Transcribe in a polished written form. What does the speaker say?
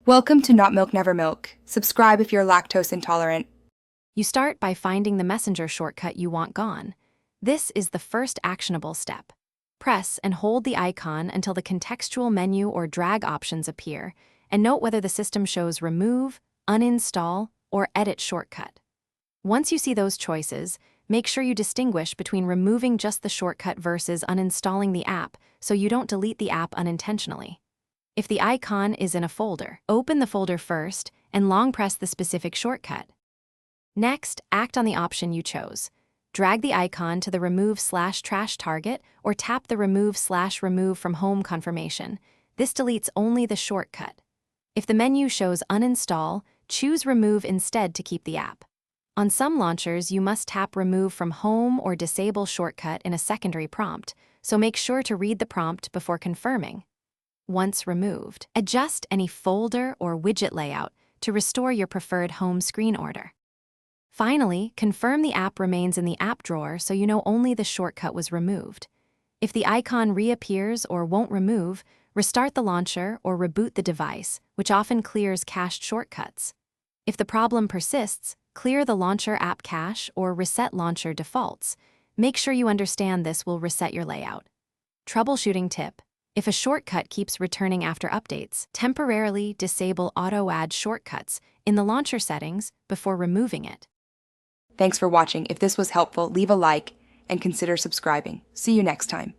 Welcome to Not Milk Never Milk. Subscribe if you're lactose intolerant. You start by finding the messenger shortcut you want gone. This is the first actionable step. Press and hold the icon until the contextual menu or drag options appear, and note whether the system shows Remove, Uninstall, or Edit shortcut. Once you see those choices, make sure you distinguish between removing just the shortcut versus uninstalling the app so you don't delete the app unintentionally. If the icon is in a folder, open the folder first and long press the specific shortcut. Next, act on the option you chose. Drag the icon to the Remove/Trash target or tap the Remove/Remove from Home confirmation. This deletes only the shortcut. If the menu shows Uninstall, choose Remove instead to keep the app. On some launchers, you must tap Remove from Home or Disable shortcut in a secondary prompt, so make sure to read the prompt before confirming. Once removed, adjust any folder or widget layout to restore your preferred home screen order. Finally, confirm the app remains in the app drawer so you know only the shortcut was removed. If the icon reappears or won't remove, restart the launcher or reboot the device, which often clears cached shortcuts. If the problem persists, clear the launcher app cache or reset launcher defaults. Make sure you understand this will reset your layout. Troubleshooting tip. If a shortcut keeps returning after updates, temporarily disable auto-add shortcuts in the launcher settings before removing it. Thanks for watching. If this was helpful, leave a like and consider subscribing. See you next time.